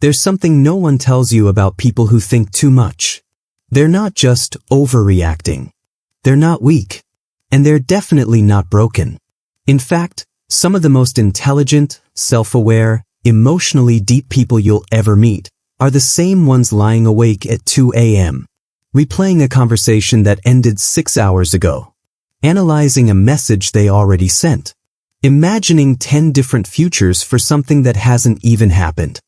There's something no one tells you about people who think too much. They're not just overreacting. They're not weak. And they're definitely not broken. In fact, some of the most intelligent, self-aware, emotionally deep people you'll ever meet are the same ones lying awake at 2 a.m., replaying a conversation that ended 6 hours ago, analyzing a message they already sent, imagining 10 different futures for something that hasn't even happened.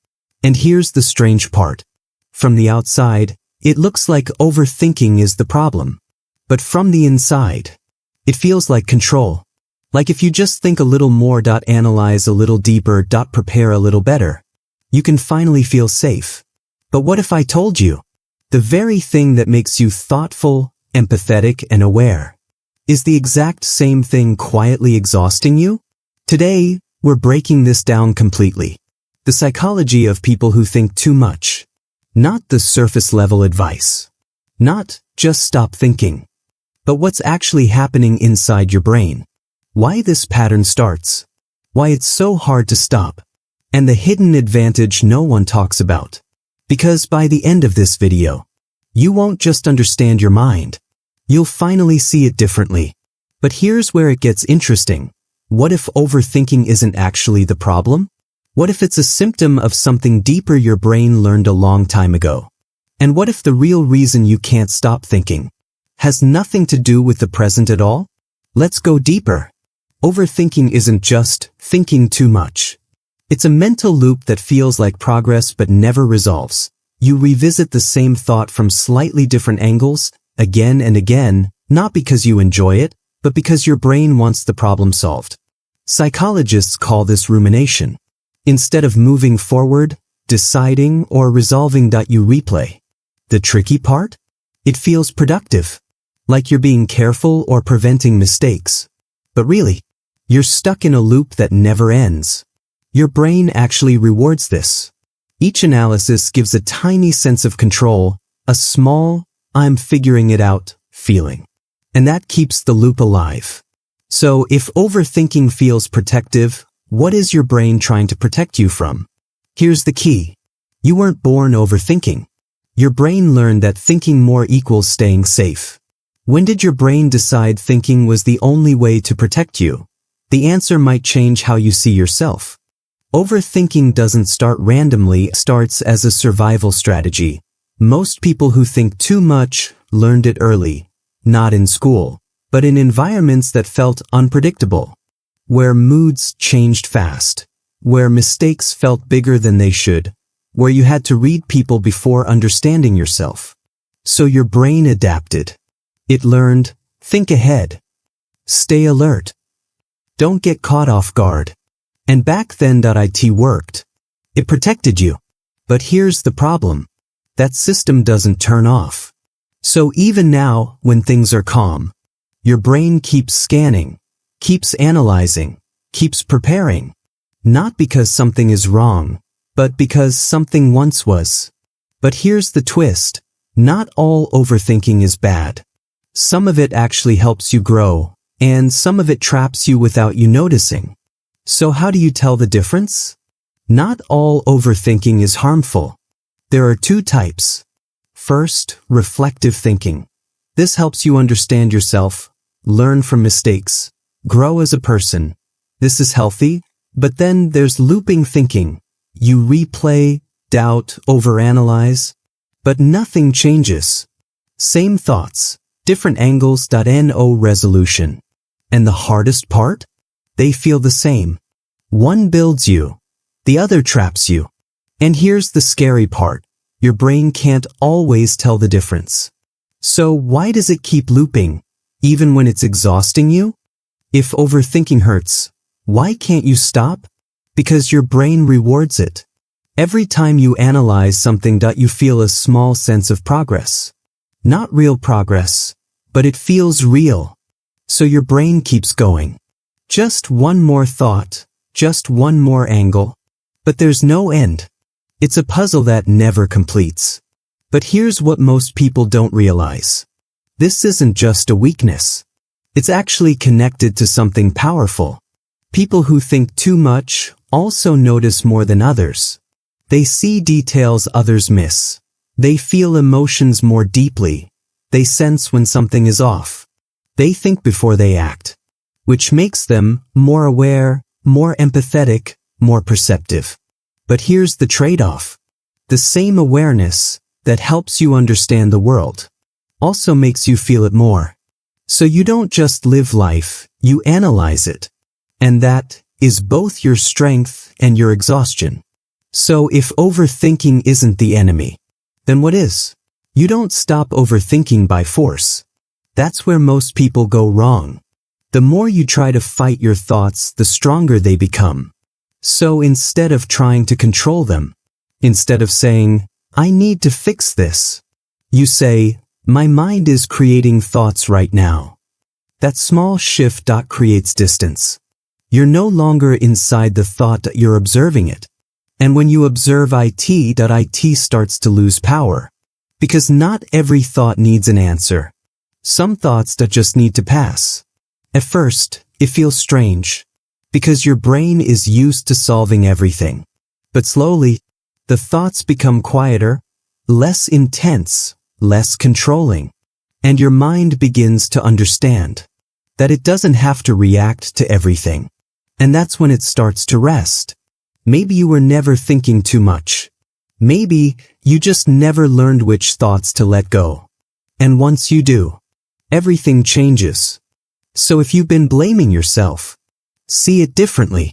And here's the strange part. From the outside, it looks like overthinking is the problem. But from the inside, it feels like control. Like if you just think a little more, analyze a little deeper, prepare a little better, you can finally feel safe. But what if I told you, the very thing that makes you thoughtful, empathetic, and aware is the exact same thing quietly exhausting you? Today, we're breaking this down completely. The psychology of people who think too much. Not the surface-level advice. Not just stop thinking. But what's actually happening inside your brain. Why this pattern starts. Why it's so hard to stop. And the hidden advantage no one talks about. Because by the end of this video, you won't just understand your mind. You'll finally see it differently. But here's where it gets interesting. What if overthinking isn't actually the problem? What if it's a symptom of something deeper your brain learned a long time ago? And what if the real reason you can't stop thinking has nothing to do with the present at all? Let's go deeper. Overthinking isn't just thinking too much. It's a mental loop that feels like progress but never resolves. You revisit the same thought from slightly different angles, again and again, not because you enjoy it, but because your brain wants the problem solved. Psychologists call this rumination. Instead of moving forward, deciding, or resolving, you replay. The tricky part? It feels productive. Like you're being careful or preventing mistakes. But really, you're stuck in a loop that never ends. Your brain actually rewards this. Each analysis gives a tiny sense of control, a small, I'm figuring it out feeling. And that keeps the loop alive. So if overthinking feels protective, what is your brain trying to protect you from? Here's the key. You weren't born overthinking. Your brain learned that thinking more equals staying safe. When did your brain decide thinking was the only way to protect you? The answer might change how you see yourself. Overthinking doesn't start randomly, it starts as a survival strategy. Most people who think too much learned it early, not in school, but in environments that felt unpredictable. Where moods changed fast, where mistakes felt bigger than they should, where you had to read people before understanding yourself. So your brain adapted. It learned, think ahead. Stay alert. Don't get caught off guard. And back then it worked. It protected you. But here's the problem. That system doesn't turn off. So even now, when things are calm, your brain keeps scanning. Keeps analyzing, keeps preparing. Not because something is wrong, but because something once was. But here's the twist. Not all overthinking is bad. Some of it actually helps you grow, and some of it traps you without you noticing. So how do you tell the difference? Not all overthinking is harmful. There are two types. First, reflective thinking. This helps you understand yourself, learn from mistakes, grow as a person. This is healthy. But then there's looping thinking. You replay, doubt, overanalyze, but nothing changes. Same thoughts, different angles. No resolution. And the hardest part? They feel the same. One builds you, the other traps you. And here's the scary part. Your brain can't always tell the difference. So why does it keep looping, even when it's exhausting you? If overthinking hurts, why can't you stop? Because your brain rewards it. Every time you analyze something, you feel a small sense of progress. Not real progress, but it feels real. So your brain keeps going. Just one more thought, just one more angle. But there's no end. It's a puzzle that never completes. But here's what most people don't realize. This isn't just a weakness. It's actually connected to something powerful. People who think too much also notice more than others. They see details others miss. They feel emotions more deeply. They sense when something is off. They think before they act, which makes them more aware, more empathetic, more perceptive. But here's the trade-off. The same awareness that helps you understand the world also makes you feel it more. So you don't just live life, you analyze it. And that is both your strength and your exhaustion. So if overthinking isn't the enemy, then what is? You don't stop overthinking by force. That's where most people go wrong. The more you try to fight your thoughts, the stronger they become. So instead of trying to control them, instead of saying, I need to fix this, you say, my mind is creating thoughts right now. That small shift creates distance. You're no longer inside the thought, you're observing it. And when you observe it starts to lose power. Because not every thought needs an answer. Some thoughts just need to pass. At first, it feels strange, because your brain is used to solving everything. But slowly, the thoughts become quieter, less intense, less controlling. And your mind begins to understand that it doesn't have to react to everything. And that's when it starts to rest. Maybe you were never thinking too much. Maybe you just never learned which thoughts to let go. And once you do, everything changes. So if you've been blaming yourself, see it differently.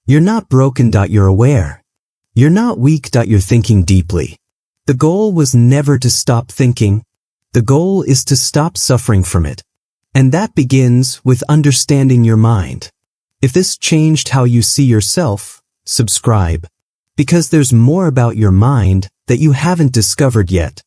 You're not broken. You're aware. You're not weak. You're thinking deeply. The goal was never to stop thinking. The goal is to stop suffering from it. And that begins with understanding your mind. If this changed how you see yourself, subscribe. Because there's more about your mind that you haven't discovered yet.